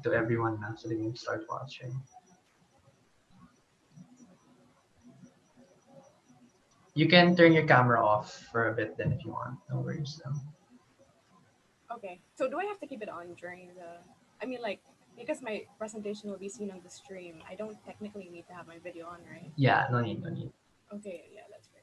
to everyone now so they can start watching. You can turn your camera off for a bit then if you want. No worries though. Okay. So do I have to keep it on during the? I mean, like because my presentation will be seen on the stream. I don't technically need to have my video on, right? Yeah, no need, no need. Okay. Yeah, that's great.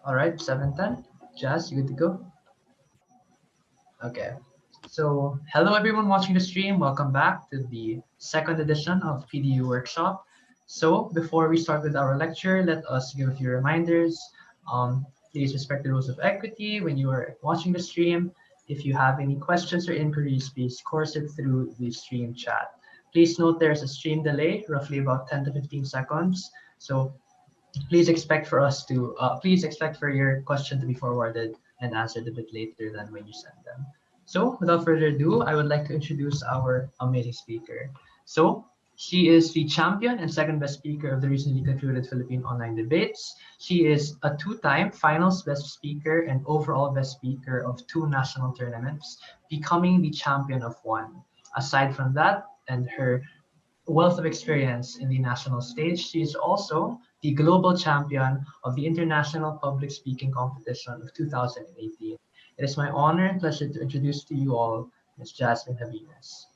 All right, 7:10. Jazz, you good to go? Okay. So, hello everyone watching the stream. Welcome back to the second edition of PDU Workshop. So, before we start with our lecture, let us give a few reminders. Please respect the rules of equity when you are watching the stream. If you have any questions or inquiries, please course it through the stream chat. Please note there's a stream delay, roughly about 10 to 15 seconds. So please expect for your question to be forwarded and answered a bit later than when you send them. So without further ado, I would like to introduce our amazing speaker. So she is the champion and second best speaker of the recently concluded Philippine online debates. She is a two-time finals best speaker and overall best speaker of two national tournaments, becoming the champion of one. Aside from that, and her wealth of experience in the national stage, she is also the global champion of the International Public Speaking Competition of 2018. It is my honor and pleasure to introduce to you all Ms. Jazmin Jabines.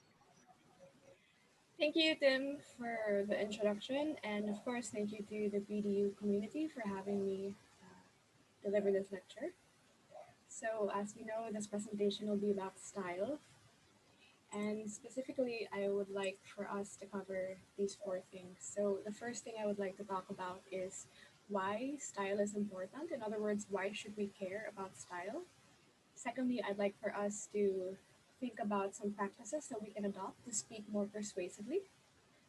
Thank you, Tim, for the introduction, and of course, thank you to the BDU community for having me deliver this lecture. So, as you know, this presentation will be about style, and specifically, I would like for us to cover these four things. So, the first thing I would like to talk about is why style is important. In other words, why should we care about style? Secondly, I'd like for us to think about some practices that we can adopt to speak more persuasively.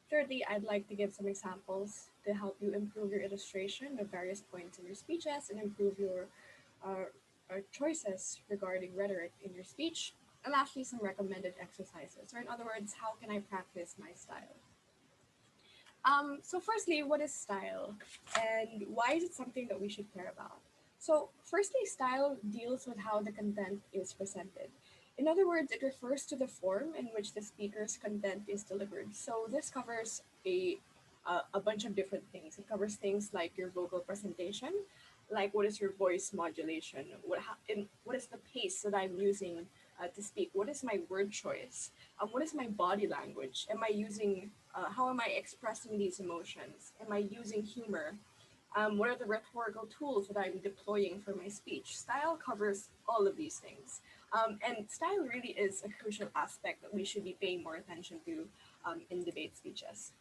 Thirdly, I'd like to give some examples to help you improve your illustration of various points in your speeches and improve your uh, choices regarding rhetoric in your speech. And lastly, some recommended exercises, or in other words, how can I practice my style? So firstly, what is style, and why is it something that we should care about? So firstly, style deals with how the content is presented. In other words, it refers to the form in which the speaker's content is delivered. So this covers a bunch of different things. It covers things like your vocal presentation, like what is your voice modulation, what is the pace that I'm using to speak, what is my word choice, what is my body language, am I using how am I expressing these emotions? Am I using humor? What are the rhetorical tools that I'm deploying for my speech? Style covers all of these things. And style really is a crucial aspect that we should be paying more attention to in debate speeches.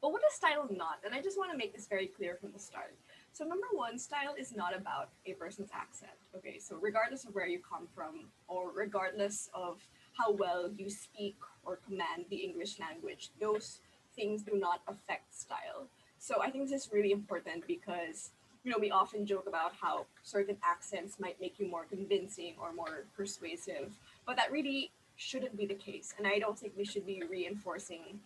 But what is style not? And I just want to make this very clear from the start. So, number one, style is not about a person's accent. Okay, so regardless of where you come from, or regardless of how well you speak or command the English language, those things do not affect style. So, I think this is really important because we often joke about how certain accents might make you more convincing or more persuasive, but that really shouldn't be the case. And I don't think we should be reinforcing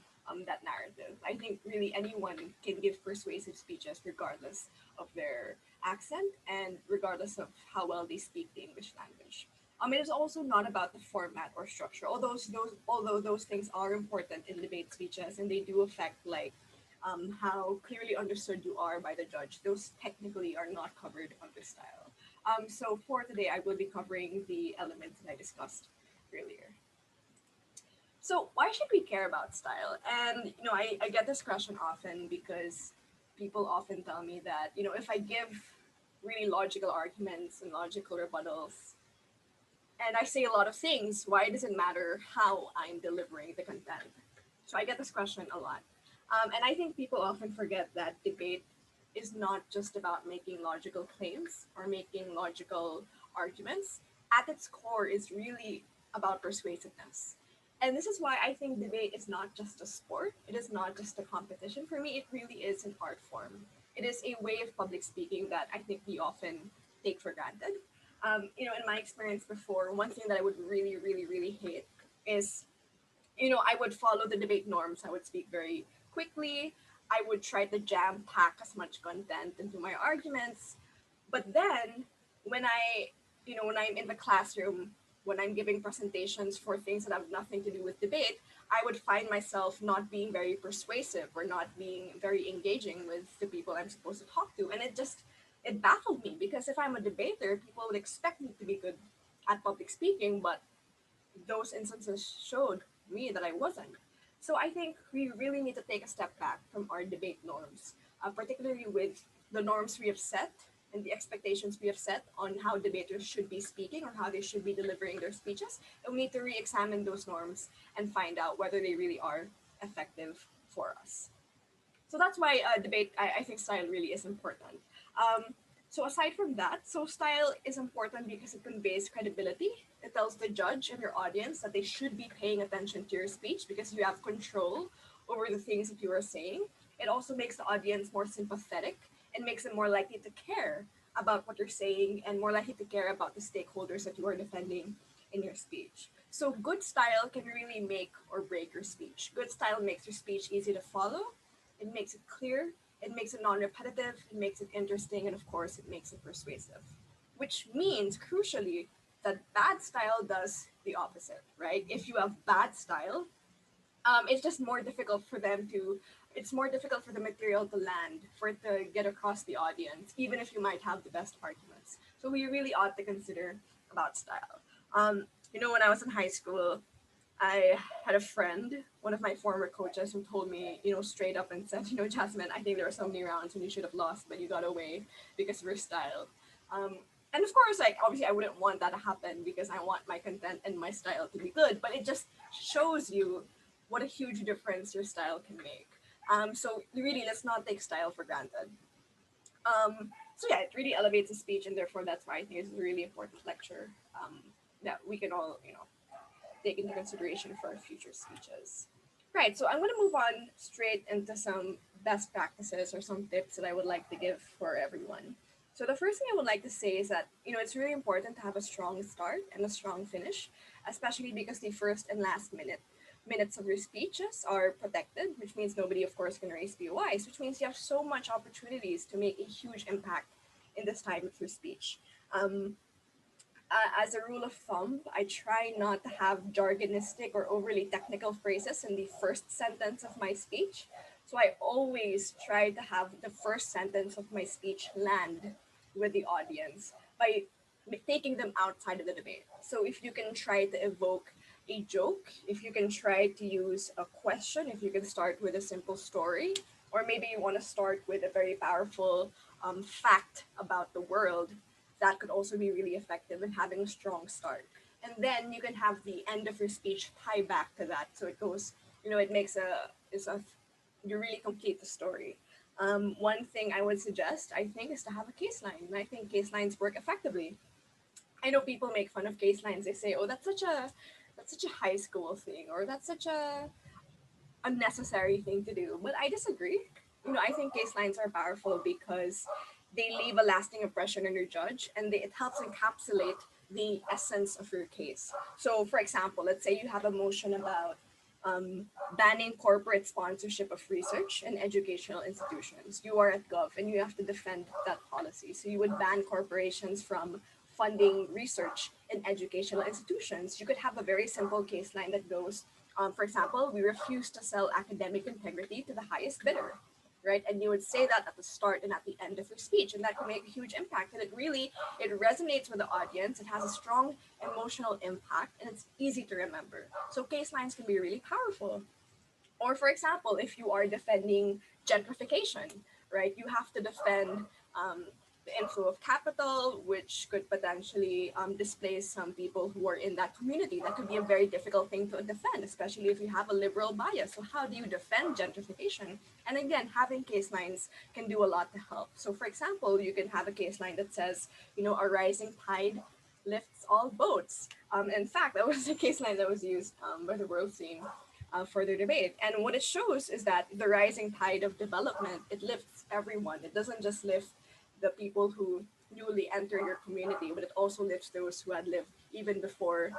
that narrative. I think really anyone can give persuasive speeches regardless of their accent and regardless of how well they speak the English language. It is also not about the format or structure. Although those things are important in debate speeches and they do affect like how clearly understood you are by the judge. Those technically are not covered under style. So for today, I will be covering the elements that I discussed earlier. So why should we care about style? And I get this question often because people often tell me that if I give really logical arguments and logical rebuttals and I say a lot of things, why does it matter how I'm delivering the content? So I get this question a lot. And I think people often forget that debate is not just about making logical claims or making logical arguments. At its core is really about persuasiveness. And this is why I think debate is not just a sport, it is not just a competition. For me, it really is an art form. It is a way of public speaking that I think we often take for granted. In my experience before, one thing that I would really, really, really hate is I would follow the debate norms. I would speak very quickly. I would try to jam pack as much content into my arguments. But then when I'm in the classroom, when I'm giving presentations for things that have nothing to do with debate, I would find myself not being very persuasive or not being very engaging with the people I'm supposed to talk to. And it baffled me because if I'm a debater, people would expect me to be good at public speaking, but those instances showed me that I wasn't. So I think we really need to take a step back from our debate norms, particularly with the norms we have set. and the expectations we have set on how debaters should be speaking or how they should be delivering their speeches. And we need to re-examine those norms and find out whether they really are effective for us. So that's why debate, I think style really is important. So aside from that, so style is important because it conveys credibility. It tells the judge and your audience that they should be paying attention to your speech because you have control over the things that you are saying. It also makes the audience more sympathetic and makes them more likely to care about what you're saying and more likely to care about the stakeholders that you are defending in your speech. So good style can really make or break your speech. Good style makes your speech easy to follow, it makes it clear, it makes it non repetitive, it makes it interesting, and of course, it makes it persuasive. Which means, crucially, that bad style does the opposite, right? If you have bad style, it's just more difficult for them to, it's more difficult for the material to land, for it to get across the audience, even if you might have the best arguments. So we really ought to consider about style. When I was in high school, I had a friend, one of my former coaches, who told me, straight up and said, Jasmine, I think there were so many rounds when you should have lost, but you got away because of your style. Um, and of course, like, obviously, I wouldn't want that to happen because I want my content and my style to be good, but it just shows you what a huge difference your style can make. So really, let's not take style for granted. So yeah, it really elevates the speech, and therefore that's why I think it's a really important lecture that we can all, take into consideration for our future speeches. Right, so I'm going to move on straight into some best practices or some tips that I would like to give for everyone. So the first thing I would like to say is that it's really important to have a strong start and a strong finish, especially because the first and last minutes of your speeches are protected, which means nobody, of course, can raise POIs, which means you have so much opportunities to make a huge impact in this time of your speech. Um, as a rule of thumb, I try not to have jargonistic or overly technical phrases in the first sentence of my speech. So I always try to have the first sentence of my speech land with the audience by taking them outside of the debate. So if you can try to evoke a joke, if you can try to use a question, if you can start with a simple story, or maybe you want to start with a very powerful fact about the world, that could also be really effective in having a strong start. And then you can have the end of your speech tie back to that. So it goes, it makes you really complete the story. One thing I would suggest, I think, is to have a case line. And I think case lines work effectively. I know people make fun of case lines. They say, "Oh, that's such a high school thing," or "That's such a unnecessary thing to do." But I disagree. I think case lines are powerful because they leave a lasting impression on your judge, and it helps encapsulate the essence of your case. So, for example, let's say you have a motion about um, banning corporate sponsorship of research and educational institutions. You are at Gov and you have to defend that policy. So you would ban corporations from funding research in educational institutions. You could have a very simple case line that goes, for example, we refuse to sell academic integrity to the highest bidder, right? And you would say that at the start and at the end of your speech, and that can make a huge impact. And it resonates with the audience. It has a strong emotional impact, and it's easy to remember. So case lines can be really powerful. Or, for example, if you are defending gentrification, right, you have to defend the inflow of capital, which could potentially displace some people who are in that community. That could be a very difficult thing to defend, especially if you have a liberal bias. So, how do you defend gentrification? And again, having case lines can do a lot to help. So, for example, you can have a case line that says, a rising tide lifts all boats. In fact, that was a case line that was used by the world scene for their debate. And what it shows is that the rising tide of development, it lifts everyone. It doesn't just lift the people who newly enter your community, but it also lifts those who had lived even before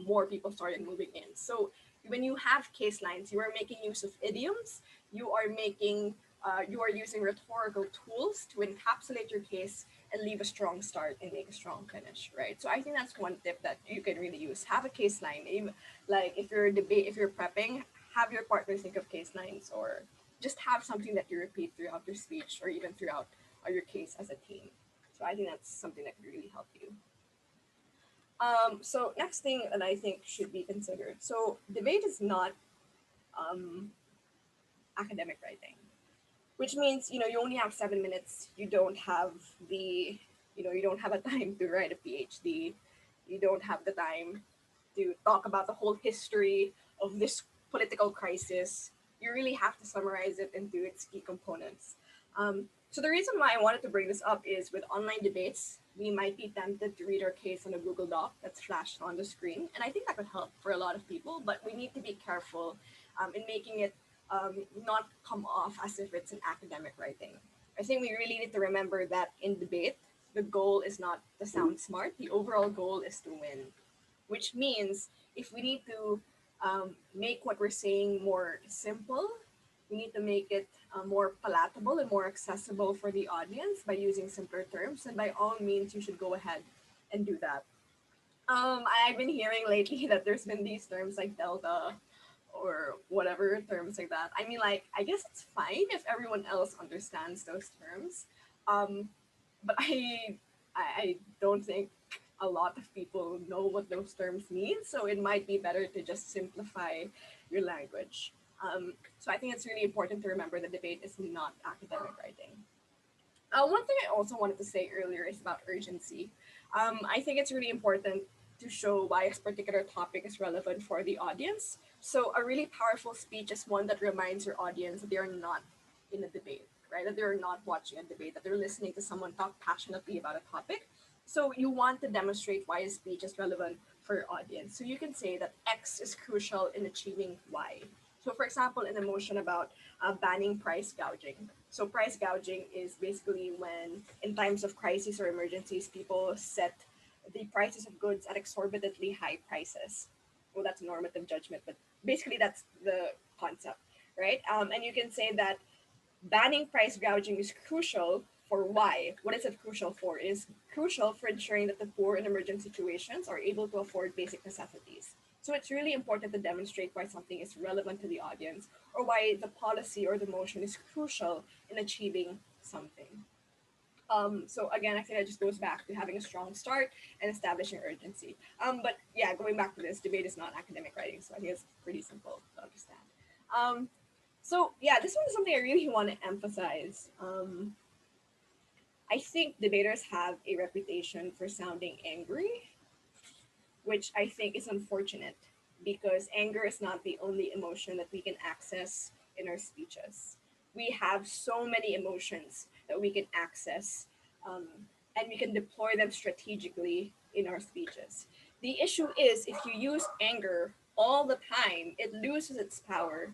more people started moving in. So when you have case lines, you are making use of idioms. You are using rhetorical tools to encapsulate your case and leave a strong start and make a strong finish, right? So I think that's one tip that you can really use. Have a case line. Like if you're prepping, have your partner think of case lines, or just have something that you repeat throughout your speech or even throughout your case as a team. So I think that's something that could really help you. So next thing that I think should be considered. So debate is not um, academic writing. which means you only have 7 minutes. You don't have the you don't have a time to write a PhD. You don't have the time to talk about the whole history of this political crisis. You really have to summarize it into its key components. So the reason why I wanted to bring this up is with online debates, we might be tempted to read our case on a Google Doc that's flashed on the screen, and I think that could help for a lot of people. But we need to be careful in making it not come off as if it's an academic writing. I think we really need to remember that in debate, the goal is not to sound smart. The overall goal is to win, which means if we need to make what we're saying more simple, we need to make it more palatable and more accessible for the audience by using simpler terms. And by all means, you should go ahead and do that. I've been hearing lately that there's been these terms like delta or whatever terms like that. I mean, like, I guess it's fine if everyone else understands those terms. Um, but I don't think a lot of people know what those terms mean, so it might be better to just simplify your language. So I think it's really important to remember the debate is not academic writing. One thing I also wanted to say earlier is about urgency. I think it's really important to show why a particular topic is relevant for the audience. So, a really powerful speech is one that reminds your audience that they are not in a debate, right? That they're not watching a debate, that they're listening to someone talk passionately about a topic. So, you want to demonstrate why a speech is relevant for your audience. So, you can say that X is crucial in achieving Y. So, for example, in a motion about banning price gouging. So price gouging is basically when, in times of crisis or emergencies, people set the prices of goods at exorbitantly high prices. Well, that's a normative judgment, but basically that's the concept, right? And you can say that banning price gouging is crucial for why. What is it crucial for? It is crucial for ensuring that the poor in emergent situations are able to afford basic necessities. So it's really important to demonstrate why something is relevant to the audience or why the policy or the motion is crucial in achieving something. So again, I think that just goes back to having a strong start and establishing urgency. But yeah, going back to this, debate is not academic writing, so I think it's pretty simple to understand. Um, so yeah, this one is something I really want to emphasize. I think debaters have a reputation for sounding angry, which I think is unfortunate because anger is not the only emotion that we can access in our speeches. We have so many emotions that we can access, um, and we can deploy them strategically in our speeches. The issue is if you use anger all the time, it loses its power,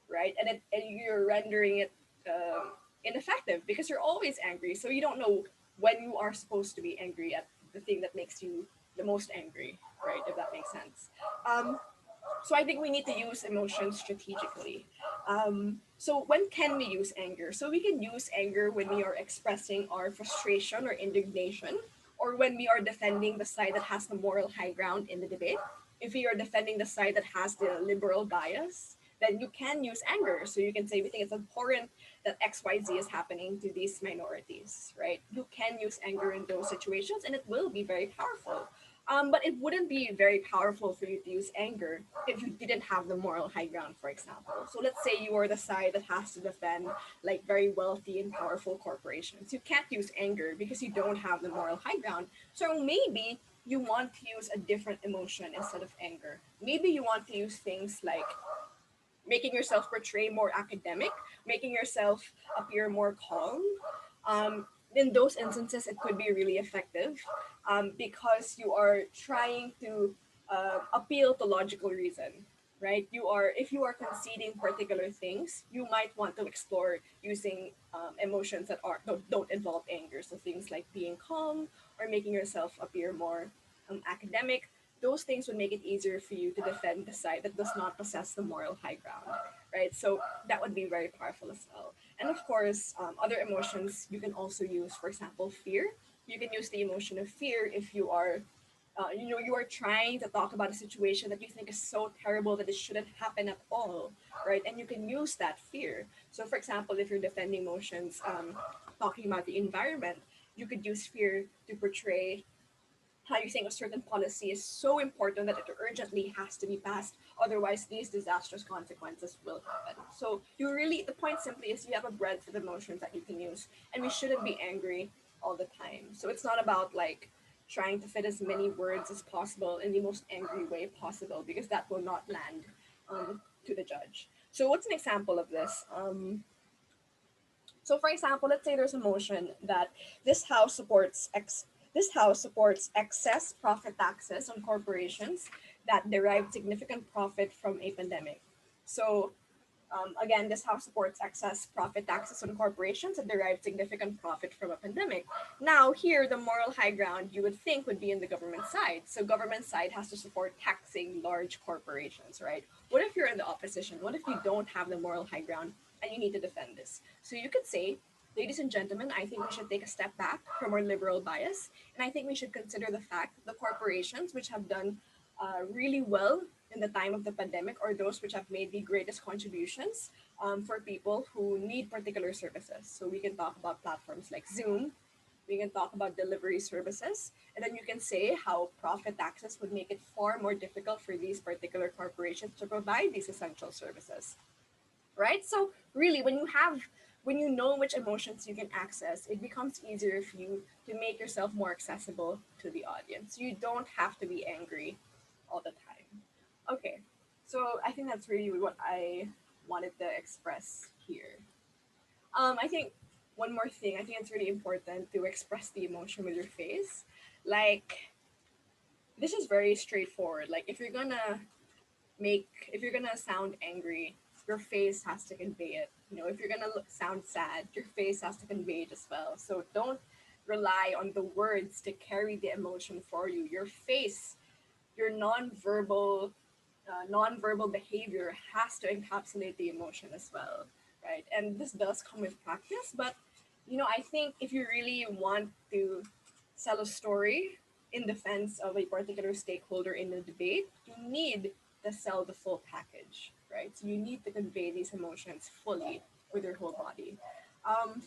right? And you're rendering it ineffective because you're always angry. So you don't know when you are supposed to be angry at the thing that makes you the most angry, right? If that makes sense. Um, so I think we need to use emotions strategically. So when can we use anger? So we can use anger when we are expressing our frustration or indignation, or when we are defending the side that has the moral high ground in the debate. If we are defending the side that has the liberal bias, then you can use anger. So you can say, we think it's important that XYZ is happening to these minorities, right? You can use anger in those situations and it will be very powerful. But it wouldn't be very powerful for you to use anger if you didn't have the moral high ground, for example. So let's say you are the side that has to defend like very wealthy and powerful corporations. You can't use anger because you don't have the moral high ground. So maybe you want to use a different emotion instead of anger. Maybe you want to use things like making yourself portray more academic, making yourself appear more calm. In those instances, it could be really effective because you are trying to appeal to logical reason, right? You are if you are conceding particular things, you might want to explore using emotions that don't involve anger. So things like being calm or making yourself appear more academic, those things would make it easier for you to defend the side that does not possess the moral high ground, right? So that would be very powerful as well. And of course, other emotions you can also use, for example, fear. You can use the emotion of fear if you are, you are trying to talk about a situation that you think is so terrible that it shouldn't happen at all, right? And you can use that fear. So, for example, if you're defending emotions, talking about the environment, you could use fear to portray how you think a certain policy is so important that it urgently has to be passed. Otherwise, these disastrous consequences will happen. So you really, the point simply is you have a breadth of emotions that you can use, and we shouldn't be angry all the time. So it's not about like trying to fit as many words as possible in the most angry way possible because that will not land to the judge. So what's an example of this? So, for example, let's say there's a motion that this house supports ex- this house supports excess profit taxes on corporations that derive significant profit from a pandemic. So, again, this house supports excess profit taxes on corporations that derive significant profit from a pandemic. Now, here, the moral high ground you would think would be in the government side. So, government side has to support taxing large corporations, right? What if you're in the opposition? What if you don't have the moral high ground and you need to defend this? So, you could say, ladies and gentlemen, I think we should take a step back from our liberal bias, and I think we should consider the fact that the corporations which have done really well in the time of the pandemic or those which have made the greatest contributions for people who need particular services. So we can talk about platforms like Zoom, we can talk about delivery services, and then you can say how profit taxes would make it far more difficult for these particular corporations to provide these essential services, right? So really, when you know which emotions you can access, it becomes easier for you to make yourself more accessible to the audience. You don't have to be angry all the time. Okay, so I think that's really what I wanted to express here. I think one more thing, I think it's really important to express the emotion with your face. Like, this is very straightforward. Like, if you're gonna sound angry, your face has to convey it. You know, if you're gonna sound sad, your face has to convey it as well. So don't rely on the words to carry the emotion for you. Your face, your nonverbal behavior has to encapsulate the emotion as well, right? And this does come with practice, but I think if you really want to sell a story in defense of a particular stakeholder in the debate, you need to sell the full package, right? So you need to convey these emotions fully with your whole body. Um,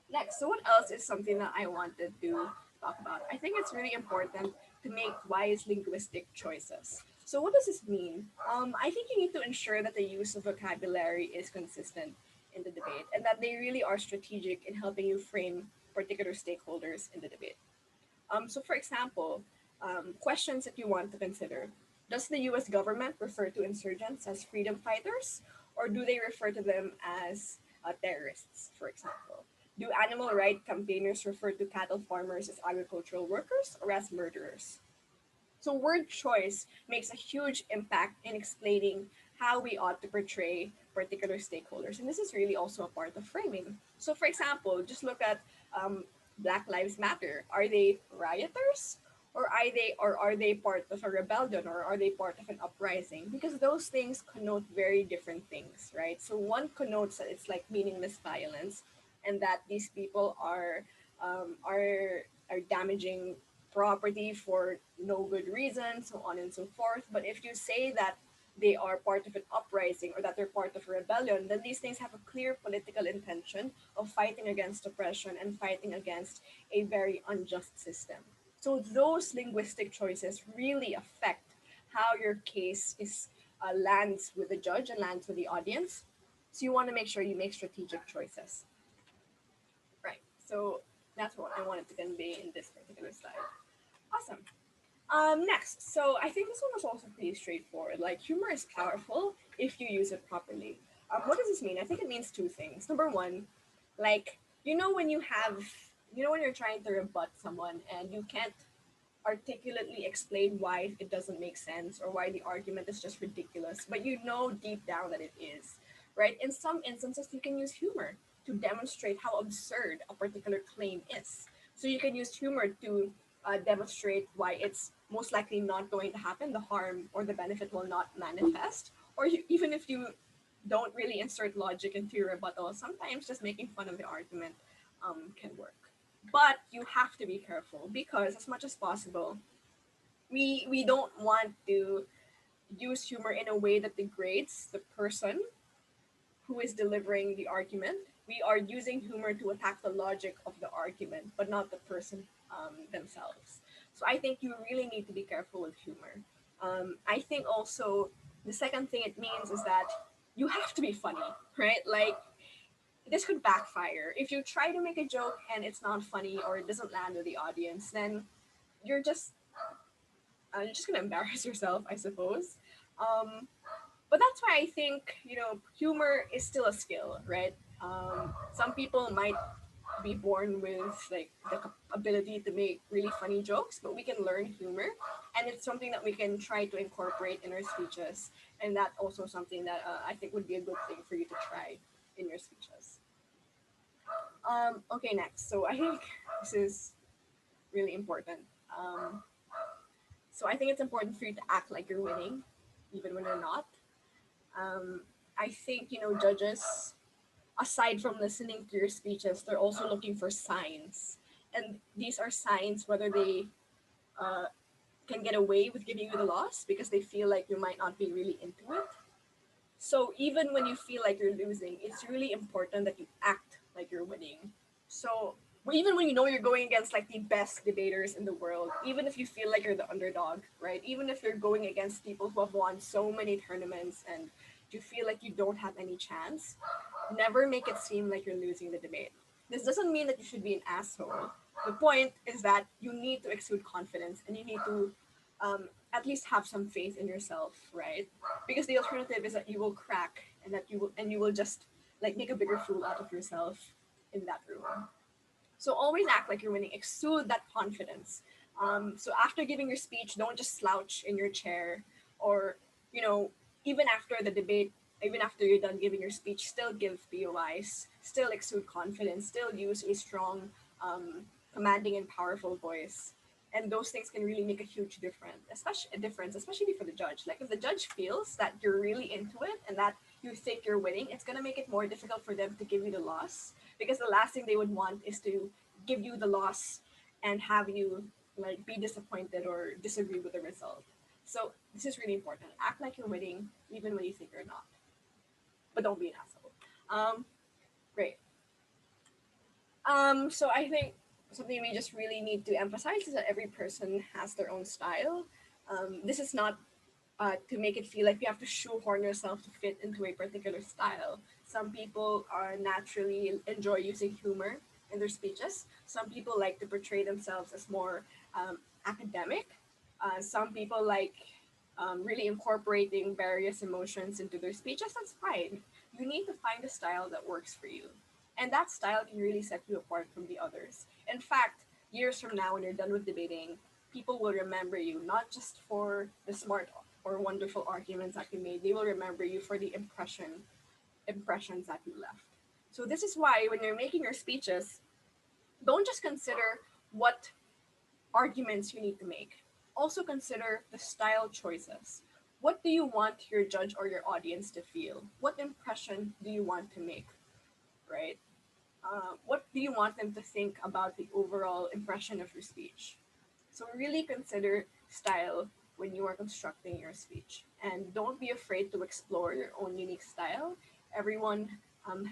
Next, so what else is something that I wanted to talk about? I think it's really important to make wise linguistic choices. So what does this mean? I think you need to ensure that the use of vocabulary is consistent in the debate and that they really are strategic in helping you frame particular stakeholders in the debate. So, for example, questions that you want to consider. Does the US government refer to insurgents as freedom fighters, or do they refer to them as terrorists, for example? Do animal rights campaigners refer to cattle farmers as agricultural workers or as murderers? So, word choice makes a huge impact in explaining how we ought to portray particular stakeholders. And this is really also a part of framing. So, for example, just look at um, Black Lives Matter. Are they rioters? Or are they part of a rebellion, or are they part of an uprising? Because those things connote very different things, right? So one connotes that it's like meaningless violence, and that these people are damaging property for no good reason, so on and so forth. But if you say that they are part of an uprising or that they're part of a rebellion, then these things have a clear political intention of fighting against oppression and fighting against a very unjust system. So those linguistic choices really affect how your case is lands with the judge and lands with the audience. So you want to make sure you make strategic choices. Right. So that's what I wanted to convey in this particular slide. Awesome. Next, so I think this one was also pretty straightforward. Like, humor is powerful if you use it properly. What does this mean? I think it means two things. Number one, like, when you're trying to rebut someone and you can't articulately explain why it doesn't make sense or why the argument is just ridiculous, but you know deep down that it is, right? In some instances, you can use humor to demonstrate how absurd a particular claim is. So you can use humor to demonstrate why it's most likely not going to happen, the harm or the benefit will not manifest, or even if you don't really insert logic into your rebuttal, sometimes just making fun of the argument can work. But you have to be careful because, as much as possible, we don't want to use humor in a way that degrades the person who is delivering the argument. We are using humor to attack the logic of the argument, but not the person themselves. So I think you really need to be careful with humor. I think also the second thing it means is that you have to be funny, right? Like this could backfire. If you try to make a joke and it's not funny or it doesn't land with the audience, then you're just you're just gonna embarrass yourself, I suppose. Um, but that's why I think humor is still a skill, right? Some people might be born with like the ability to make really funny jokes, but we can learn humor, and it's something that we can try to incorporate in our speeches, and that also something that I think would be a good thing for you to try in your speeches. Okay, next. So I think this is really important. Um, so I think it's important for you to act like you're winning, even when you're not. Um, I think judges, aside from listening to your speeches, they're also looking for signs, and these are signs whether they uh, can get away with giving you the loss because they feel like you might not be really into it. So even when you feel like you're losing, it's really important that you act like you're winning. So even when you know you're going against like the best debaters in the world, even if you feel like you're the underdog, right? Even if you're going against people who have won so many tournaments and you feel like you don't have any chance, never make it seem like you're losing the debate. This doesn't mean that you should be an asshole. The point is that you need to exude confidence and you need to at least have some faith in yourself, right? Because the alternative is that you will crack and that you will just like make a bigger fool out of yourself in that room. So always act like you're winning. Exude that confidence. So after giving your speech, don't just slouch in your chair, or you know, even after the debate, even after you're done giving your speech, still give POIs, still exude confidence, still use a strong, commanding and powerful voice. And those things can really make a huge difference, especially for the judge. Like if the judge feels that you're really into it and that you think you're winning, it's gonna make it more difficult for them to give you the loss because the last thing they would want is to give you the loss and have you like be disappointed or disagree with the result. So this is really important. Act like you're winning even when you think you're not, but don't be an asshole. Great. So I think something we just really need to emphasize is that every person has their own style. This is not to make it feel like you have to shoehorn yourself to fit into a particular style. Some people are naturally enjoy using humor in their speeches. Some people like to portray themselves as more academic. Some people like really incorporating various emotions into their speeches. That's fine. You need to find a style that works for you. And that style can really set you apart from the others. In fact, years from now, when you're done with debating, people will remember you not just for the smart or wonderful arguments that you made. They will remember you for the impressions that you left. So this is why when you're making your speeches, don't just consider what arguments you need to make. Also consider the style choices. What do you want your judge or your audience to feel? What impression do you want to make, right? What do you want them to think about the overall impression of your speech? So really consider style when you are constructing your speech. And don't be afraid to explore your own unique style. Everyone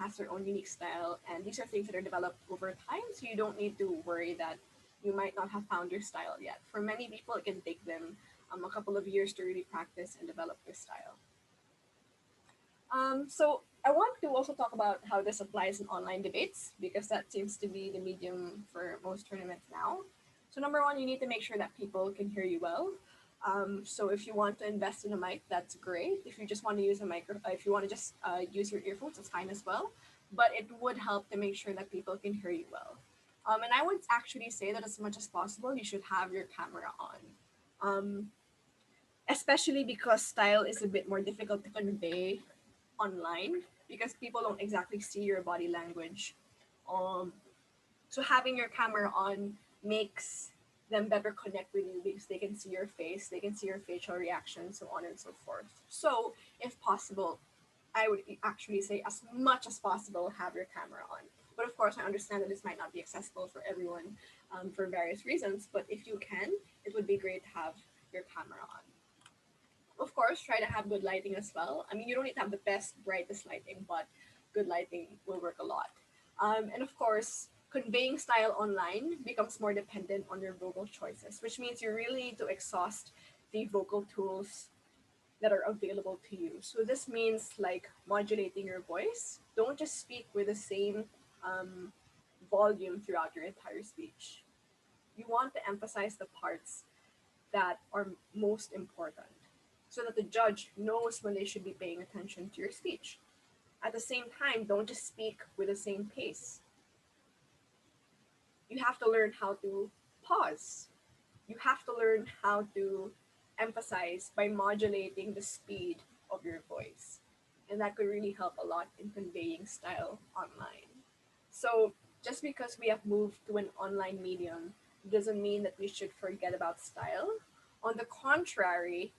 has their own unique style, and these are things that are developed over time, so you don't need to worry that you might not have found your style yet. For many people, it can take them a couple of years to really practice and develop their style. So I want to also talk about how this applies in online debates because that seems to be the medium for most tournaments now. So number one, you need to make sure that people can hear you well. So if you want to invest in a mic, that's great. If you just want to use a micro, if you want to just use your earphones, that's fine as well. But it would help to make sure that people can hear you well. And I would actually say that as much as possible, you should have your camera on. Um, Especially because style is a bit more difficult to convey online because people don't exactly see your body language. Um, so having your camera on makes them better connect with you because they can see your face, they can see your facial reaction, so on and so forth. So if possible, I would actually say as much as possible have your camera on. But of course, I understand that this might not be accessible for everyone for various reasons. But if you can, it would be great to have your camera on. Of course, try to have good lighting as well. I mean, you don't need to have the best, brightest lighting, but good lighting will work a lot. And of course, conveying style online becomes more dependent on your vocal choices, which means you really need to exhaust the vocal tools that are available to you. So this means like modulating your voice. Don't just speak with the same um, volume throughout your entire speech. You want to emphasize the parts that are most important so that the judge knows when they should be paying attention to your speech. At the same time, don't just speak with the same pace. You have to learn how to pause. You have to learn how to emphasize by modulating the speed of your voice. And that could really help a lot in conveying style online. So, just because we have moved to an online medium doesn't mean that we should forget about style. On the contrary,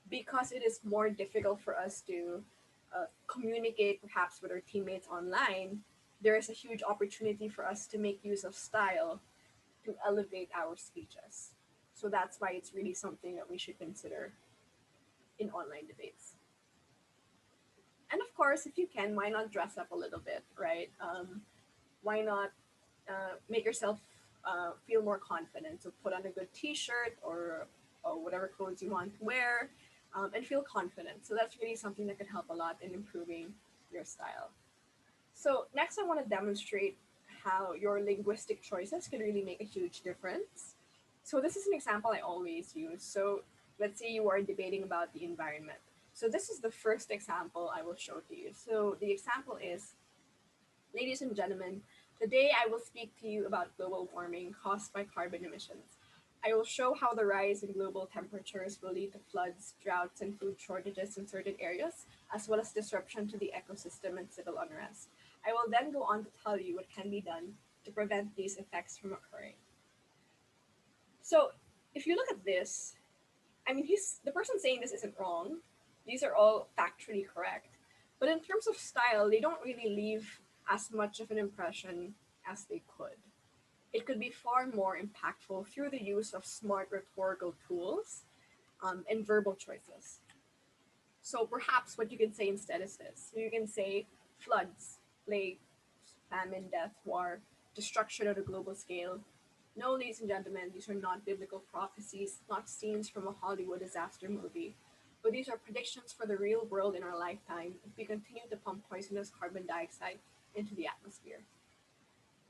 because it is more difficult for us to communicate perhaps with our teammates online, there is a huge opportunity for us to make use of style to elevate our speeches. So that's why it's really something that we should consider in online debates. And of course, if you can, why not dress up a little bit, right? Why not make yourself feel more confident? So put on a good T-shirt or whatever clothes you want to wear, and feel confident. So that's really something that could help a lot in improving your style. So next, I want to demonstrate how your linguistic choices can really make a huge difference. So this is an example I always use. So let's say you are debating about the environment. So this is the first example I will show to you. So the example is, ladies and gentlemen, today I will speak to you about global warming caused by carbon emissions. I will show how the rise in global temperatures will lead to floods, droughts, and food shortages in certain areas, as well as disruption to the ecosystem and civil unrest. I will then go on to tell you what can be done to prevent these effects from occurring. So, if you look at this, I mean, the person saying this isn't wrong. These are all factually correct. But in terms of style, they don't really leave as much of an impression as they could. It could be far more impactful through the use of smart rhetorical tools and verbal choices. So perhaps what you can say instead is this. So you can say floods, plague, famine, death, war, destruction on a global scale. No, ladies and gentlemen, these are not biblical prophecies, not scenes from a Hollywood disaster movie, but these are predictions for the real world in our lifetime if we continue to pump poisonous carbon dioxide into the atmosphere.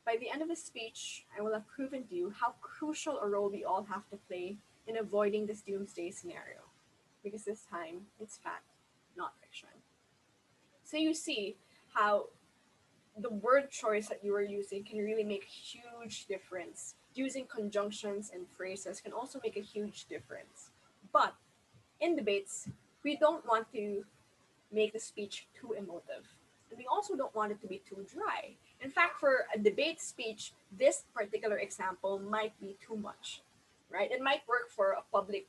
By the end of the speech, I will have proven to you how crucial a role we all have to play in avoiding this doomsday scenario, because this time it's fact, not fiction. So you see how the word choice that you are using can really make a huge difference. Using conjunctions and phrases can also make a huge difference. But in debates, we don't want to make the speech too emotive. And we also don't want it to be too dry. In fact, for a debate speech, this particular example might be too much, right? It might work for public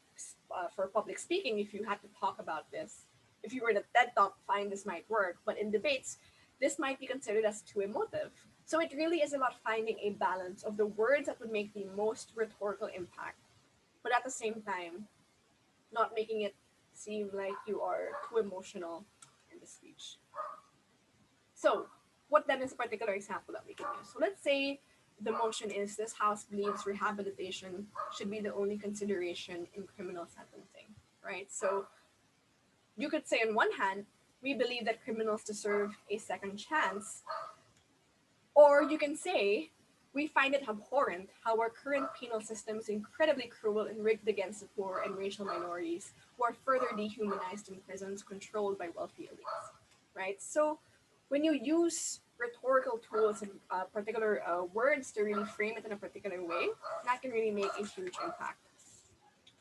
speaking if you had to talk about this. If you were in a TED Talk, fine, this might work. But in debates, this might be considered as too emotive. So it really is about finding a balance of the words that would make the most rhetorical impact, but at the same time, not making it seem like you are too emotional in the speech. So, what then is a particular example that we can use? So, let's say the motion is this House believes rehabilitation should be the only consideration in criminal sentencing, right? So, you could say, on one hand, we believe that criminals deserve a second chance, or you can say, we find it abhorrent how our current penal system is incredibly cruel and rigged against the poor and racial minorities who are further dehumanized in prisons controlled by wealthy elites, right? So when you use rhetorical tools and particular words to really frame it in a particular way, that can really make a huge impact.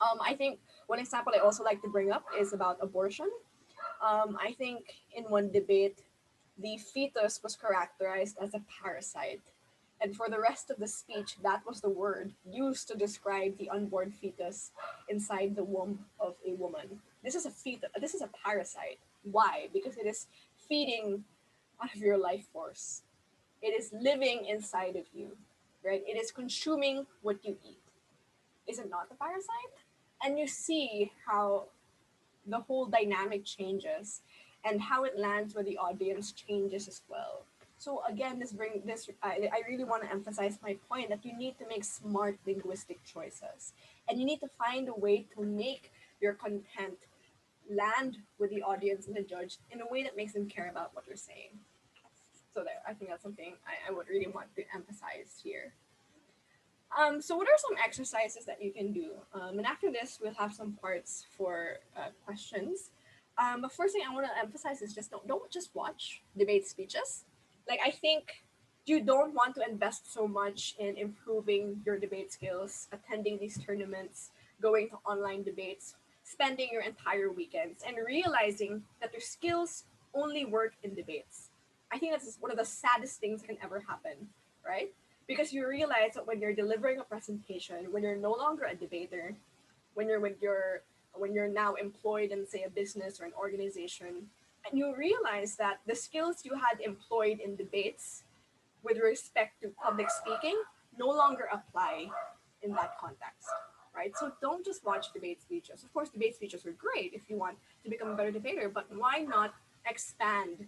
I think one example I also like to bring up is about abortion. I think in one debate, the fetus was characterized as a parasite. And for the rest of the speech, that was the word used to describe the unborn fetus inside the womb of a woman. This is a fetus. This is a parasite. Why? Because it is feeding out of your life force. It is living inside of you, right? It is consuming what you eat. Is it not a parasite? And you see how the whole dynamic changes and how it lands with the audience changes as well. So again, I really want to emphasize my point that you need to make smart linguistic choices, and you need to find a way to make your content land with the audience and the judge in a way that makes them care about what you're saying. So there, I think that's something I would really want to emphasize here. So what are some exercises that you can do? And after this, we'll have some parts for questions. But first thing I want to emphasize is just don't just watch debate speeches. Like I think you don't want to invest so much in improving your debate skills, attending these tournaments, going to online debates, spending your entire weekends, and realizing that your skills only work in debates. I think that's one of the saddest things that can ever happen, right? Because you realize that when you're delivering a presentation, when you're no longer a debater, when you're now employed in say a business or an organization, and you realize that the skills you had employed in debates with respect to public speaking no longer apply in that context, right? So don't just watch debate speeches. Of course, debate speeches are great if you want to become a better debater, but why not expand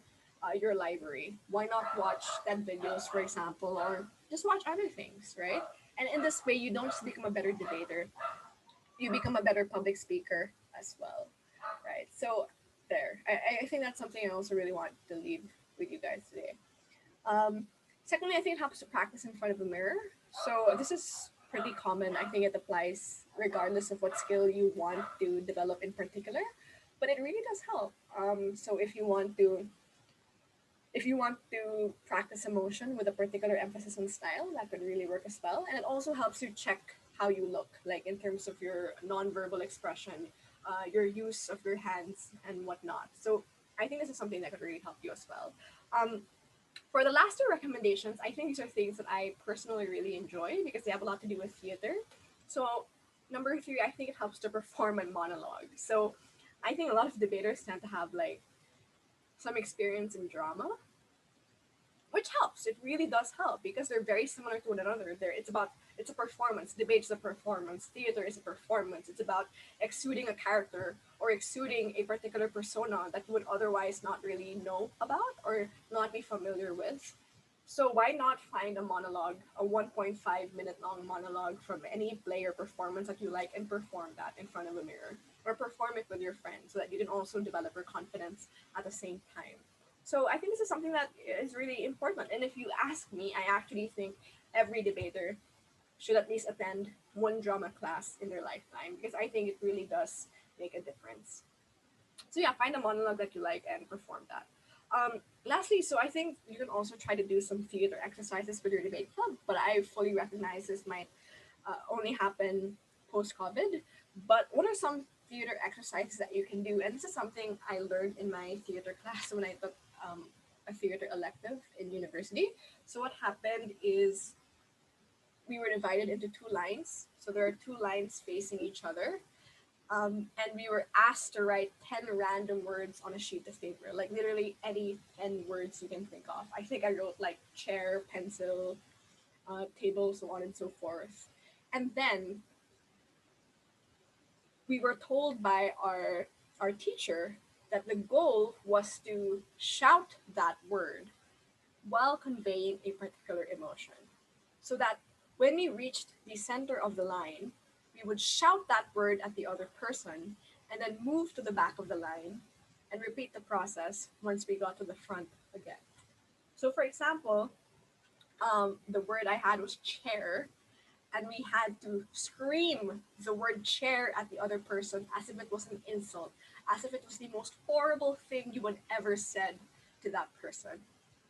your library? Why not watch TED videos, for example, or just watch other things, right? And in this way, you don't just become a better debater, you become a better public speaker as well, right? So there, I think that's something I also really want to leave with you guys today. Um, Secondly, I think it helps to practice in front of a mirror. So this is pretty common. I think it applies regardless of what skill you want to develop in particular, but it really does help. So if you want to practice emotion with a particular emphasis on style, that could really work as well. And it also helps you check how you look, like in terms of your nonverbal expression, your use of your hands and whatnot. So I think this is something that could really help you as well. Um, for the last two recommendations, I think these are things that I personally really enjoy because they have a lot to do with theater. So, number three, I think it helps to perform a monologue. So, I think a lot of debaters tend to have like some experience in drama, which helps. It really does help because they're very similar to one another. It's a performance. Debate is a performance. Theater is a performance. It's about exuding a character or exuding a particular persona that you would otherwise not really know about or not be familiar with. So why not find a monologue, a 1.5 minute long monologue from any play or performance that you like and perform that in front of a mirror or perform it with your friends so that you can also develop your confidence at the same time. So I think this is something that is really important. And if you ask me, I actually think every debater should at least attend one drama class in their lifetime because I think it really does make a difference. So yeah, find a monologue that you like and perform that. Lastly, so I think you can also try to do some theater exercises with your debate club, but I fully recognize this might only happen post COVID. But what are some theater exercises that you can do? And this is something I learned in my theater class when I took a theater elective in university. So what happened is we were divided into two lines. So there are two lines facing each other, and we were asked to write 10 random words on a sheet of paper, like literally any 10 words you can think of. I think I wrote like chair, pencil, table, so on and so forth. And then we were told by our teacher that the goal was to shout that word while conveying a particular emotion. So that when we reached the center of the line, we would shout that word at the other person and then move to the back of the line and repeat the process once we got to the front again. So, for example, the word I had was chair, and we had to scream the word chair at the other person as if it was an insult, as if it was the most horrible thing you would ever said to that person.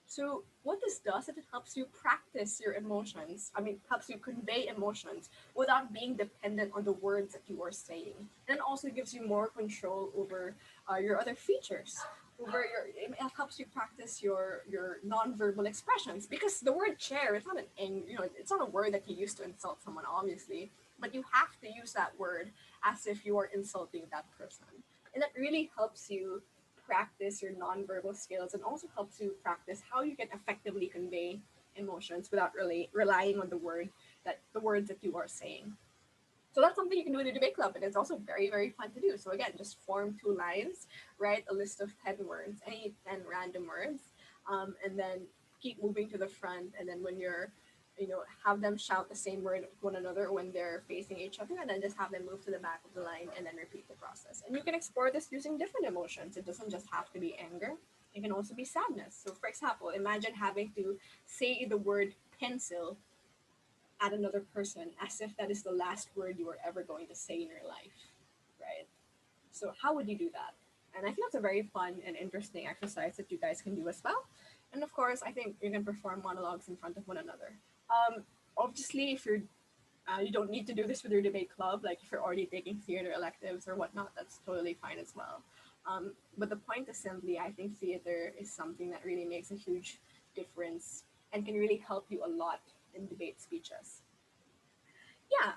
So what this does is it helps you practice your emotions. I mean, helps you convey emotions without being dependent on the words that you are saying. And it also gives you more control over your other features. It helps you practice your nonverbal expressions because the word chair is not it's not a word that you use to insult someone obviously, but you have to use that word as if you are insulting that person, and that really helps you practice your nonverbal skills and also helps you practice how you can effectively convey emotions without really relying on the words that you are saying. So that's something you can do in a debate club, and it's also very, very fun to do. So again, just form two lines, write a list of 10 words, any 10 random words, and then keep moving to the front, and then when you're, have them shout the same word to one another when they're facing each other, and then just have them move to the back of the line and then repeat the process. And you can explore this using different emotions. It doesn't just have to be anger. It can also be sadness. So, for example, imagine having to say the word pencil at another person as if that is the last word you are ever going to say in your life, right? So, how would you do that? And I think that's a very fun and interesting exercise that you guys can do as well. And of course, I think you can perform monologues in front of one another. Obviously, if you don't need to do this with your debate club. Like if you're already taking theater electives or whatnot, that's totally fine as well. But the point is simply, I think theater is something that really makes a huge difference and can really help you a lot in debate speeches. Yeah.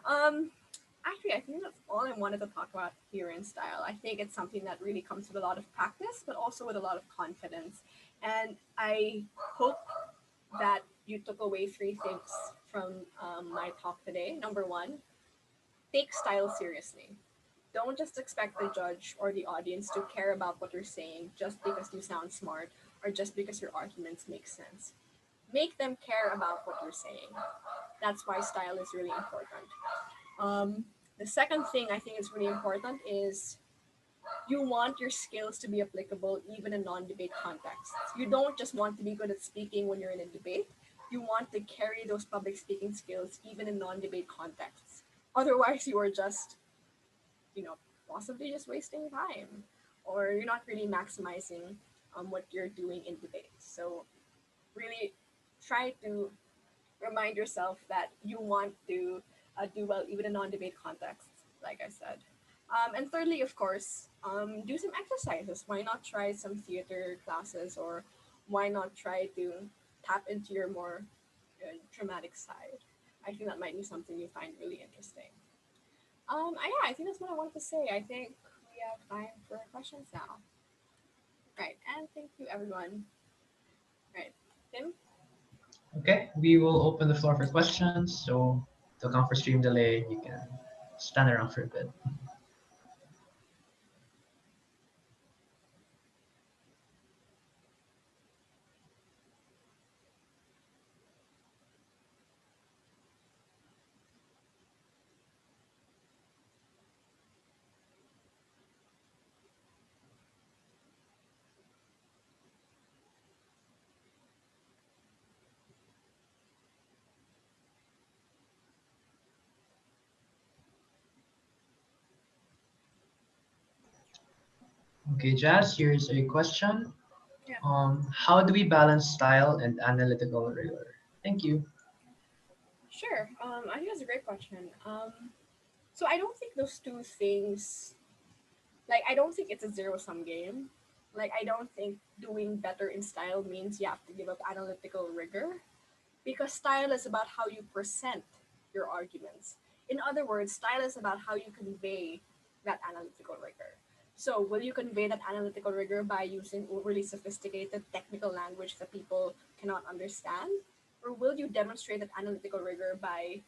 Actually, I think that's all I wanted to talk about here in style. I think it's something that really comes with a lot of practice, but also with a lot of confidence. And I hope that you took away three things from my talk today. Number one, take style seriously. Don't just expect the judge or the audience to care about what you're saying just because you sound smart or just because your arguments make sense. Make them care about what you're saying. That's why style is really important. Um, the second thing I think is really important is you want your skills to be applicable even in non-debate contexts. You don't just want to be good at speaking when you're in a debate. You want to carry those public speaking skills even in non-debate contexts. Otherwise, you are just, you know, possibly just wasting time, or you're not really maximizing what you're doing in debate. So really try to remind yourself that you want to do well even in non-debate contexts, like I said. And thirdly, of course, do some exercises. Why not try some theater classes, or why not try to tap into your more dramatic side? I think that might be something you find really interesting. Yeah, I think that's what I wanted to say. I think we have time for questions now. Right, and thank you, everyone. Right, Tim? Okay, we will open the floor for questions. So to account for stream delay, you can stand around for a bit. Okay, Jazz, here's a question. Yeah. How do we balance style and analytical rigor? Thank you. Sure. I think that's a great question. So I don't think those two things, like, I don't think it's a zero sum game. Like, I don't think doing better in style means you have to give up analytical rigor, because style is about how you present your arguments. In other words, style is about how you convey that analytical rigor. So, will you convey that analytical rigor by using overly sophisticated technical language that people cannot understand? Or will you demonstrate that analytical rigor by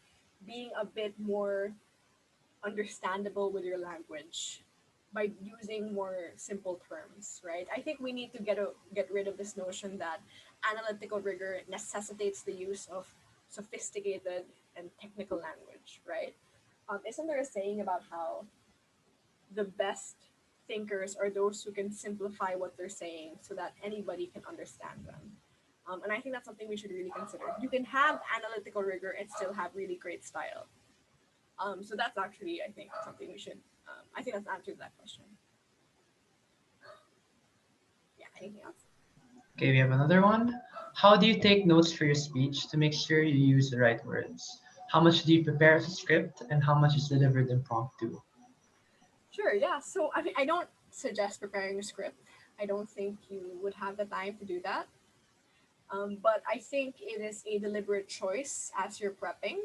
being a bit more understandable with your language, by using more simple terms, right? I think we need to get rid of this notion that analytical rigor necessitates the use of sophisticated and technical language, right? Isn't there a saying about how the best thinkers are those who can simplify what they're saying so that anybody can understand them? And I think that's something we should really consider. You can have analytical rigor and still have really great style. So that's actually, I think, something we should. I think that's answered that question. Yeah. Anything else? Okay, we have another one. How do you take notes for your speech to make sure you use the right words? How much do you prepare as a script and how much is delivered impromptu? Sure. Yeah. So I mean, I don't suggest preparing a script. I don't think you would have the time to do that. But I think it is a deliberate choice as you're prepping.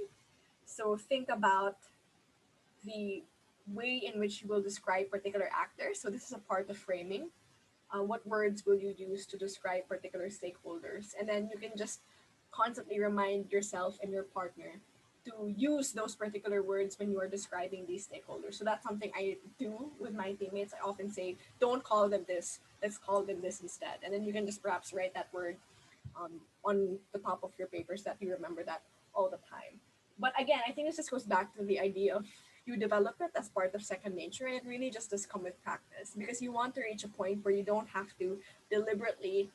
So think about the way in which you will describe particular actors. So this is a part of framing. What words will you use to describe particular stakeholders? And then you can just constantly remind yourself and your partner to use those particular words when you are describing these stakeholders. So that's something I do with my teammates. I often say, don't call them this, let's call them this instead. And then you can just perhaps write that word on the top of your papers that you remember that all the time. But again, I think this just goes back to the idea of you develop it as part of second nature, and it really just does come with practice because you want to reach a point where you don't have to deliberately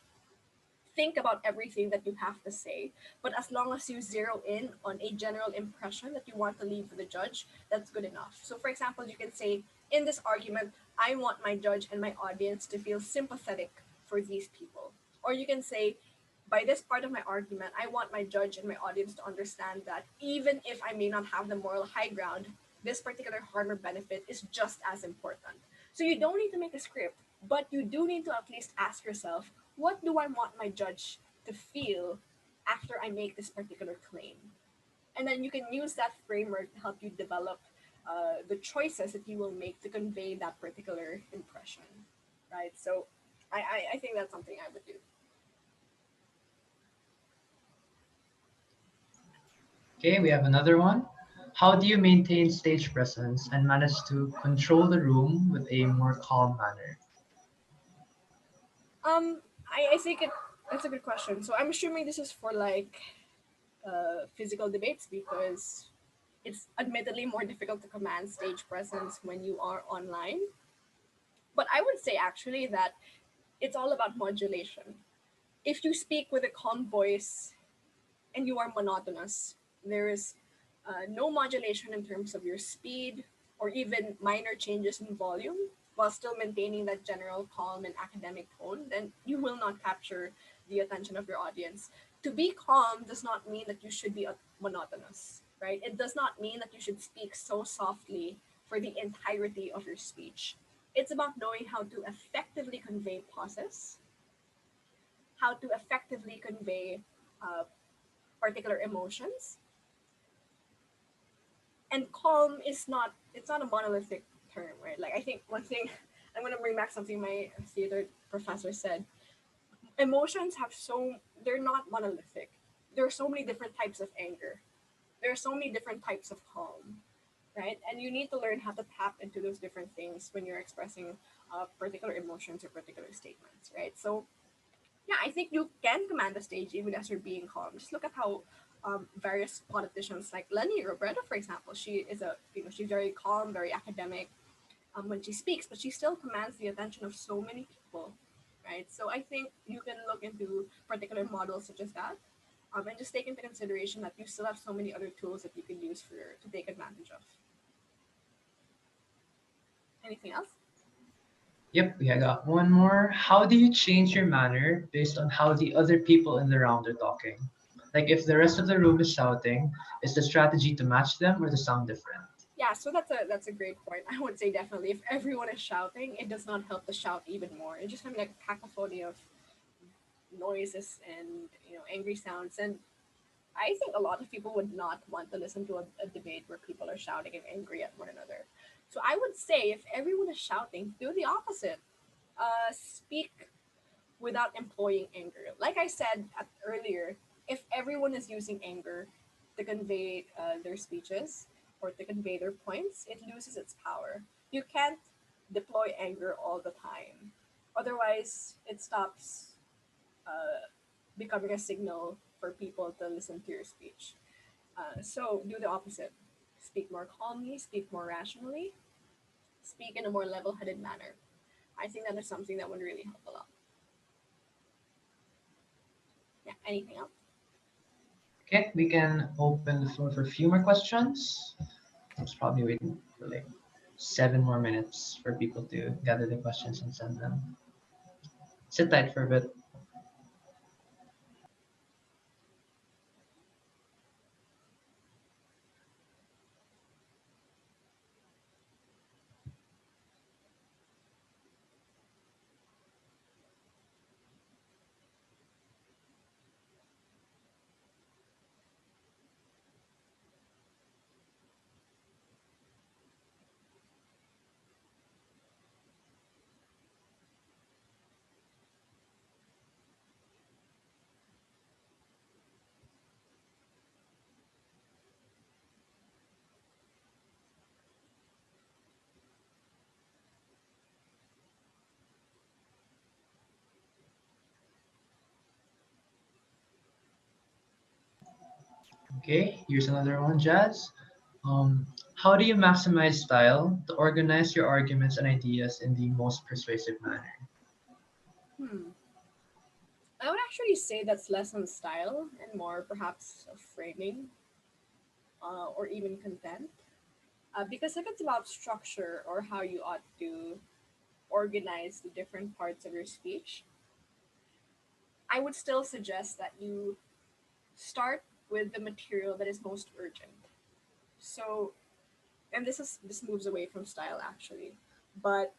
think about everything that you have to say, but as long as you zero in on a general impression that you want to leave for the judge, that's good enough. So, for example, you can say, in this argument, I want my judge and my audience to feel sympathetic for these people. Or you can say, by this part of my argument, I want my judge and my audience to understand that even if I may not have the moral high ground, this particular harm or benefit is just as important. So you don't need to make a script, but you do need to at least ask yourself, what do I want my judge to feel after I make this particular claim? And then you can use that framework to help you develop the choices that you will make to convey that particular impression, right? So I think that's something I would do. Okay, we have another one. How do you maintain stage presence and manage to control the room with a more calm manner? I think that's a good question. So I'm assuming this is for like physical debates because it's admittedly more difficult to command stage presence when you are online. But I would say actually that it's all about modulation. If you speak with a calm voice and you are monotonous, there is no modulation in terms of your speed or even minor changes in volume while still maintaining that general calm and academic tone, then you will not capture the attention of your audience. To be calm does not mean that you should be monotonous, right? It does not mean that you should speak so softly for the entirety of your speech. It's about knowing how to effectively convey pauses, how to effectively convey uh, particular emotions, and calm is not, it's not a monolithic term, right? Like I think one thing I'm gonna bring back something my theater professor said. Emotions have so, they're not monolithic. There are so many different types of anger. There are so many different types of calm, right? And you need to learn how to tap into those different things when you're expressing particular emotions or particular statements, right? So yeah, I think you can command the stage even as you're being calm. Just look at how various politicians like Lenny Robredo, for example, she is a, you know, she's very calm, very academic when she speaks, but she still commands the attention of so many people, right? So I think you can look into particular models such as that, and just take into consideration that you still have so many other tools that you can use for to take advantage of. Anything else? Yep, we got one more. How do you change your manner based on how the other people in the round are talking? Like if the rest of the room is shouting, is the strategy to match them or to sound different? Yeah, so that's a great point. I would say definitely if everyone is shouting, it does not help the shout even more. It's just kind of like a cacophony of noises and angry sounds. And I think a lot of people would not want to listen to a debate where people are shouting and angry at one another. So I would say if everyone is shouting, do the opposite. Speak without employing anger. Like I said earlier, if everyone is using anger to convey their speeches or to convey their points, it loses its power. You can't deploy anger all the time. Otherwise, it stops becoming a signal for people to listen to your speech. So do the opposite. Speak more calmly, speak more rationally, speak in a more level headed manner. I think that is something that would really help a lot. Yeah, anything else? Okay, we can open the floor for a few more questions. It's probably waiting for like 7 more minutes for people to gather the questions and send them. Sit tight for a bit. Okay, here's another one, Jazz. How do you maximize style to organize your arguments and ideas in the most persuasive manner? Hmm. I would actually say that's less on style and more perhaps of framing or even content. Because if it's about structure or how you ought to organize the different parts of your speech, I would still suggest that you start with the material that is most urgent. So, and this moves away from style actually, but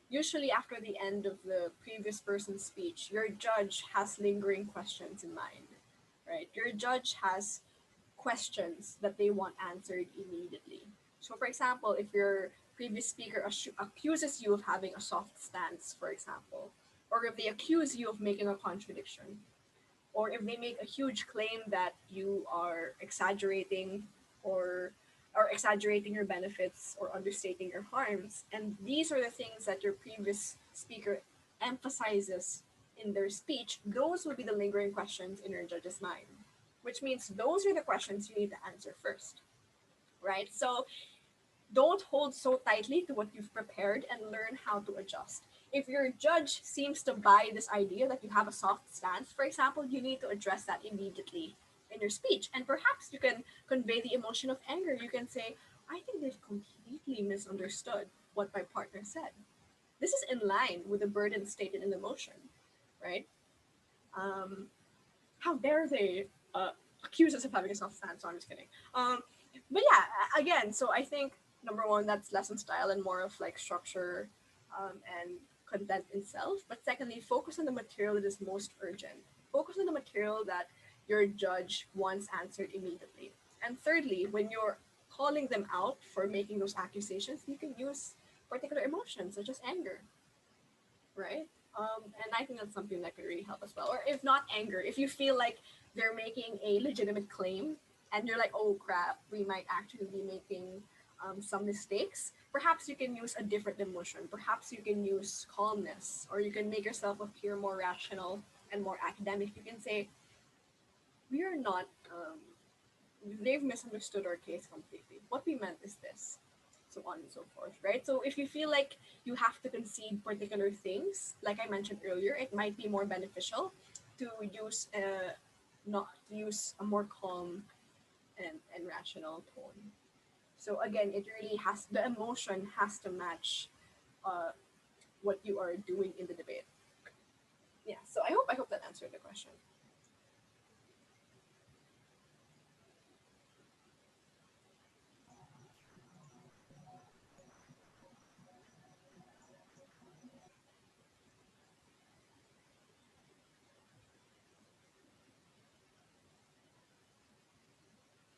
usually after the end of the previous person's speech, your judge has lingering questions in mind, right? Your judge has questions that they want answered immediately. So, for example, if your previous speaker accuses you of having a soft stance, for example, or if they accuse you of making a contradiction, or if they make a huge claim that you are exaggerating or exaggerating your benefits or understating your harms, and these are the things that your previous speaker emphasizes in their speech, those would be the lingering questions in your judge's mind, which means those are the questions you need to answer first, right? So don't hold so tightly to what you've prepared and learn how to adjust. If your judge seems to buy this idea that you have a soft stance, for example, you need to address that immediately in your speech. And perhaps you can convey the emotion of anger. You can say, I think they've completely misunderstood what my partner said. This is in line with the burden stated in the motion, right? Um, how dare they accuse us of having a soft stance? So I'm just kidding. Um, but yeah, again, so I think number one, that's lesson style and more of like structure and content itself. But secondly, focus on the material that is most urgent. Focus on the material that your judge wants answered immediately. And thirdly, when you're calling them out for making those accusations, you can use particular emotions such as anger, right? And I think that's something that could really help as well. Or if not anger, if you feel like they're making a legitimate claim and you're like, oh crap, we might actually be making some mistakes, perhaps you can use a different emotion. Perhaps you can use calmness, or you can make yourself appear more rational and more academic. You can say, we are not, they've misunderstood our case completely. What we meant is this, so on and so forth, right? So if you feel like you have to concede particular things, like I mentioned earlier, it might be more beneficial to use not to use a more calm and rational tone. So again, it really has the emotion has to match uh, what you are doing in the debate. Yeah. So I hope that answered the question.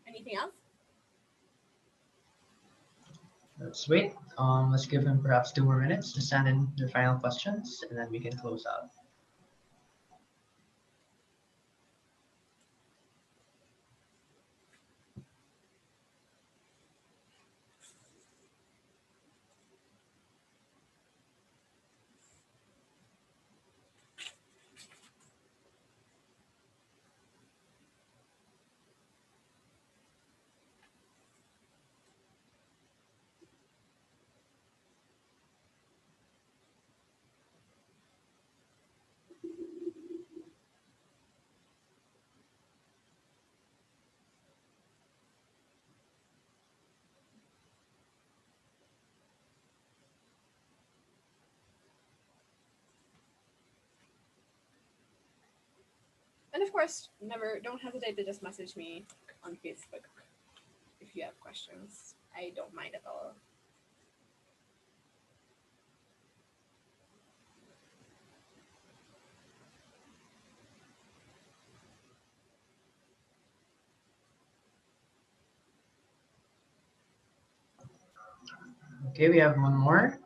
Anything else? Let's wait. Let's give him perhaps 2 more minutes to send in their final questions, and then we can close out. And of course, never don't hesitate to just message me on Facebook if you have questions. I don't mind at all. Okay, we have one more.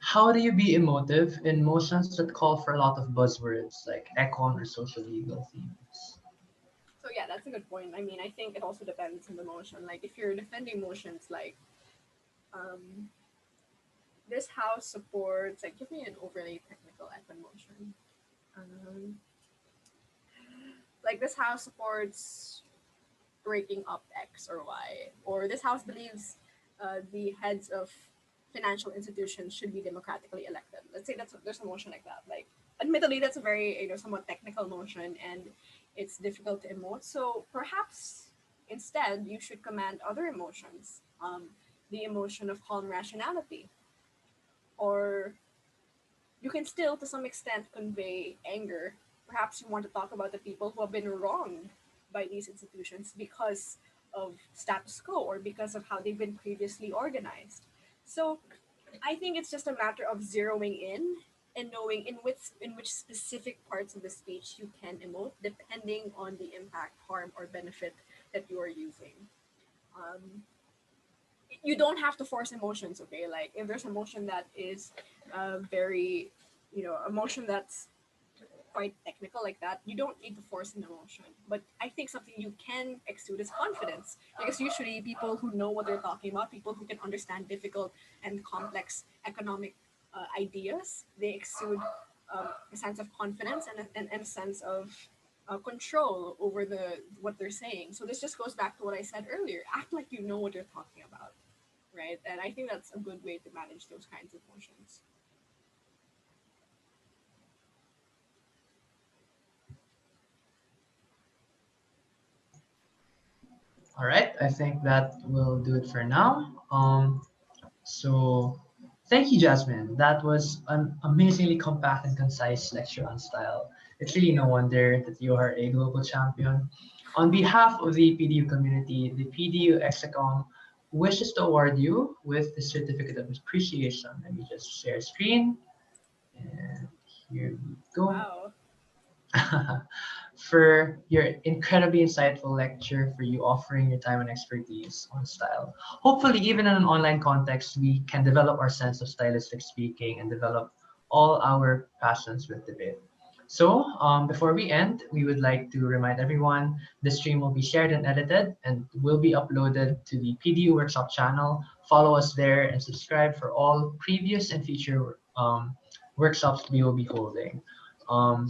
How do you be emotive in motions that call for a lot of buzzwords like econ or social legal themes? So yeah, that's a good point. I mean, I think it also depends on the motion. Like if you're defending motions like um, this house supports, like give me an overly technical econ motion. Um, like this house supports breaking up X or Y, or this house believes the heads of financial institutions should be democratically elected. Let's say there's a motion like that. Like, admittedly, that's a very somewhat technical motion, and it's difficult to emote. So perhaps instead you should command other emotions, the emotion of calm rationality, or you can still, to some extent, convey anger. Perhaps you want to talk about the people who have been wronged by these institutions because of status quo or because of how they've been previously organized. So I think it's just a matter of zeroing in and knowing in which specific parts of the speech you can emote, depending on the impact, harm, or benefit that you are using. Um, you don't have to force emotions, okay? Like, if there's emotion that is very, emotion that's quite technical like that, you don't need to force an emotion. But I think something you can exude is confidence, because usually people who know what they're talking about, people who can understand difficult and complex economic ideas, they exude a sense of confidence and a sense of control over the what they're saying. So this just goes back to what I said earlier: act like you know what you're talking about, right? And I think that's a good way to manage those kinds of emotions. All right, I think that will do it for now. So thank you, Jasmine. That was an amazingly compact and concise lecture on style. It's Thank really no you. wonder that you are a global champion. On behalf of the PDU community, the PDU Execom wishes to award you with the certificate of appreciation. Let me just share screen, and here we go. Wow. For your incredibly insightful lecture, for you offering your time and expertise on style. Hopefully, even in an online context, we can develop our sense of stylistic speaking and develop all our passions with debate. So, before we end, we would like to remind everyone the stream will be shared and edited and will be uploaded to the PDU Workshop channel. Follow us there and subscribe for all previous and future workshops we will be holding. Um,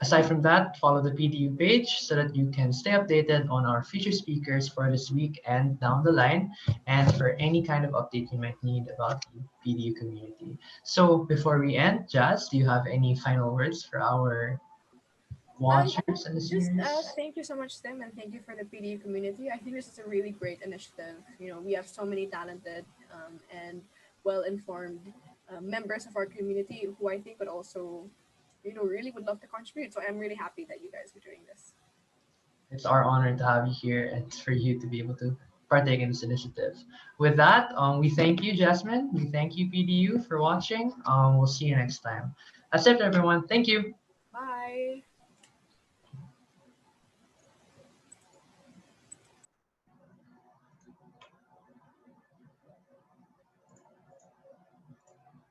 Aside from that, follow the PDU page so that you can stay updated on our future speakers for this week and down the line, and for any kind of update you might need about the PDU community. So before we end, Jazz, do you have any final words for our Yeah, watchers and just listeners? thank you so much, Tim, and thank you for the PDU community. I think this is a really great initiative. We have so many talented and well-informed members of our community who I think would also, really would love to contribute. So I'm really happy that you guys are doing this. It's our honor to have you here and for you to be able to partake in this initiative. With that, we thank you, Jasmine. We thank you, PDU, for watching. We'll see you next time. That's it, everyone. Thank you. Bye.